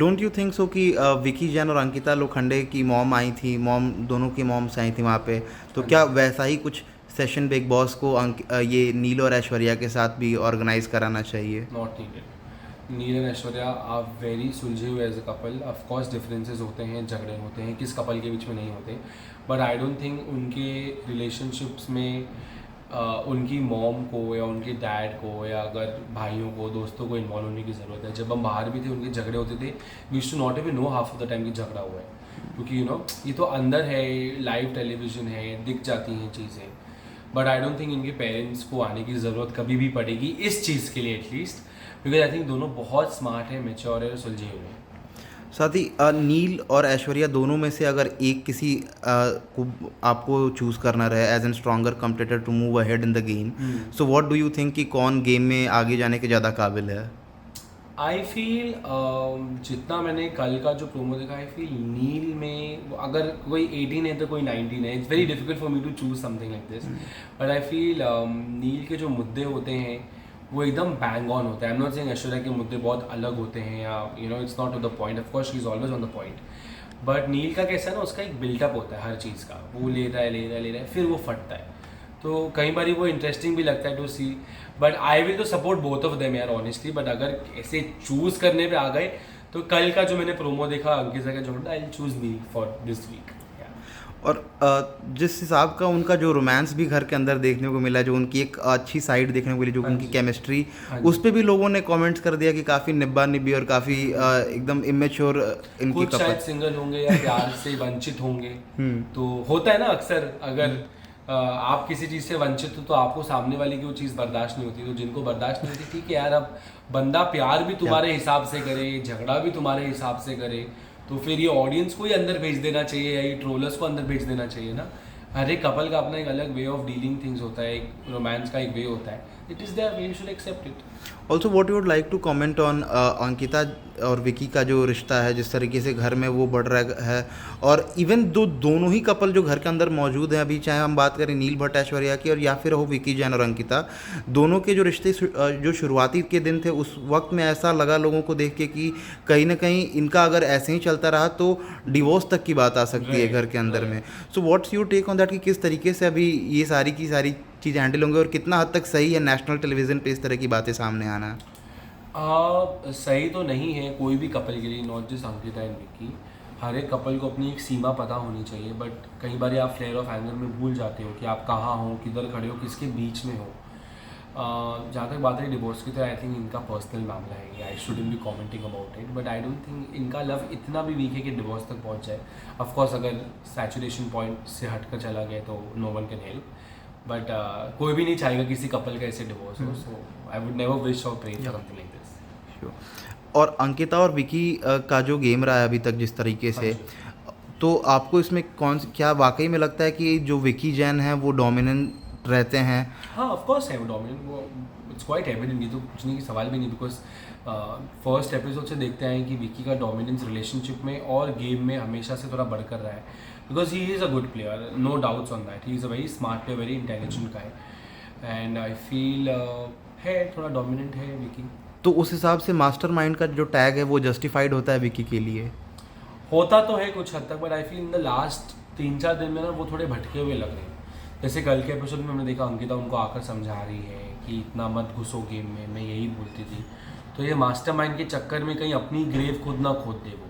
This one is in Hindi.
डोंट यू थिंक सो कि विकी जैन और अंकिता लोखंडे की मॉम आई थी, मॉम दोनों की मॉम्स आई थी वहाँ पे, तो हाँ क्या जी। वैसा ही कुछ सेशन बिग बॉस को ये नील और ऐश्वर्या के साथ भी ऑर्गेनाइज कराना चाहिए? Not needed. Neil and Aishwarya are very सुलझे हुए as a couple. Of course differences होते हैं, झगड़े होते हैं, किस कपल के बीच में नहीं होते, बट आई डोंट थिंक उनके रिलेशनशिप्स में उनकी मॉम को या उनके डैड को या अगर भाइयों को दोस्तों को इन्वॉल्व होने की ज़रूरत है। जब हम बाहर भी थे उनके झगड़े होते थे, we used to not even know half of the time कि झगड़ा हुआ है, क्योंकि ये तो अंदर है, लाइव टेलीविजन है, दिख जाती हैं चीज़ें। बट आई डोंट थिंक इनके पेरेंट्स को आने की ज़रूरत कभी भी पड़ेगी इस चीज़ के लिए एटलीस्ट, बिकॉज आई थिंक दोनों बहुत स्मार्ट है, मेच्योर है और सुलझे हुए हैं। साथ ही नील और ऐश्वर्या दोनों में से अगर एक किसी को आपको चूज़ करना रहे as an stronger competitor to move ahead in the game, so what do you think कि कौन गेम में आगे जाने के ज़्यादा काबिल है? आई फील जितना मैंने कल का जो प्रोमो देखा, आई फील नील में अगर कोई 18 है तो कोई 19 है। It's very difficult for me to choose something like this, but I feel Neil के जो मुद्दे होते हैं वो एकदम बैंग ऑन होते हैं। I am not saying Aishwarya के मुद्दे बहुत अलग होते हैं या it's not to the point, of course she is always on the point, but Neil का कैसा है ना, उसका एक बिल्टअप होता है हर चीज़ का, वो ले रहा है ले रहा है ले रहा है, फिर वो फटता है। तो कई बार वो इंटरेस्टिंग भी लगता है to see, but I will तो सपोर्ट बोथ ऑफ देम यार ऑनेस्टली। बट अगर ऐसे चूज करने पे आ गए तो कल का जो मैंने प्रोमो देखा अंकिता का जो, I will choose me for this week. और जिस हिसाब का उनका जो रोमांस भी घर के अंदर देखने को मिला, जो उनकी एक अच्छी साइड देखने को मिली, जो हाँ उनकी जी। केमिस्ट्री, हाँ उस जी। पे भी लोगों ने कमेंट्स कर दिया कि काफ़ी निब्बा निब्बी और काफ़ी एकदम इमेच्योर इनकी कुछ शायद कपल। सिंगल होंगे या प्यार से वंचित होंगे। तो होता है ना अक्सर, अगर आप किसी चीज़ से वंचित हो तो आपको सामने वाले की वो चीज़ बर्दाश्त नहीं होती, तो जिनको बर्दाश्त नहीं होती, ठीक है यार, अब बंदा प्यार भी तुम्हारे हिसाब से करे, झगड़ा भी तुम्हारे हिसाब से करे, तो फिर ये ऑडियंस को ही अंदर भेज देना चाहिए या ये ट्रोलर्स को अंदर भेज देना चाहिए ना। हर एक कपल का अपना एक अलग वे ऑफ डीलिंग थिंग्स होता है, एक रोमांस का एक वे होता है, it is their way, you should accept it. Also what you would like to comment on Ankita और विकी का जो रिश्ता है, जिस तरीके से घर में वो बढ़ रहा है, और इवन दोनों ही कपल जो घर के अंदर मौजूद हैं अभी, चाहे हम बात करें नील भट्ट ऐश्वर्या की और या फिर हो विकी जैन और अंकिता, दोनों के जो रिश्ते जो शुरुआती के दिन थे उस वक्त में ऐसा लगा लोगों को देख के कि कहीं ना कहीं इनका अगर ऐसे ही चलता रहा तो डिवोर्स तक की बात आ सकती है घर के अंदर में। So what's your take on that कि किस तरीके से अभी ये सारी की सारी चीज़ें हैंडल होंगी और कितना हद तक सही है नेशनल टेलीविज़न पे इस तरह की बातें सामने आना? सही तो नहीं है कोई भी कपल के लिए, not just Ankita and Vicky. हर एक कपल को अपनी एक सीमा पता होनी चाहिए, बट कई बार आप फ्लेयर ऑफ एंगर में भूल जाते हो कि आप कहाँ हो, किधर खड़े हो, किसके बीच में हो। जहाँ तक बात है डिवोर्स की, तो आई थिंक इनका पर्सनल मामला है, I shouldn't be commenting about it, but I don't think इनका लव इतना भी वीक है कि डिवोर्स तक पहुँच जाए। ऑफकोर्स अगर सैचुरेशन पॉइंट से हट कर चला गया तो no one can help, but कोई भी नहीं चाहेगा किसी कपल का ऐसे डिवोर्स हो, so I would never wish और pray for something like this. Sure. और अंकिता और विकी का जो गेम रहा है अभी तक जिस तरीके हाँ से, जी। तो आपको इसमें क्या वाकई में लगता है कि जो विकी जैन है वो डोमिनेंट रहते हैं? हाँ ऑफ कोर्स है वो डोमिनेंट, वो इट्स क्वाइट एविडेंट, ये तो कुछ नहीं की सवाल भी नहीं, बिकॉज फर्स्ट एपिसोड से देखते हैं कि विकी का डोमिनेंस रिलेशनशिप में और गेम में हमेशा से थोड़ा बढ़कर रहा है, because he is a good player, no doubts on that, he is a very smart player, very intelligent guy, and I feel है थोड़ा डोमिनेंट है विकी। तो उस हिसाब से मास्टरमाइंड का जो टैग है वो जस्टिफाइड होता है विकी के लिए? होता तो है कुछ हद तक, but I feel in the last 3-4 दिन में ना वो थोड़े भटके हुए लग रहे हैं। जैसे कल के एपिसोड में हमने देखा अंकिता उनको आकर समझा रही है कि इतना मत घुसो गेम में, मैं यही बोलती थी, तो ये मास्टरमाइंड के चक्कर में कहीं अपनी ग्रेव खुद ना खोद दे वो,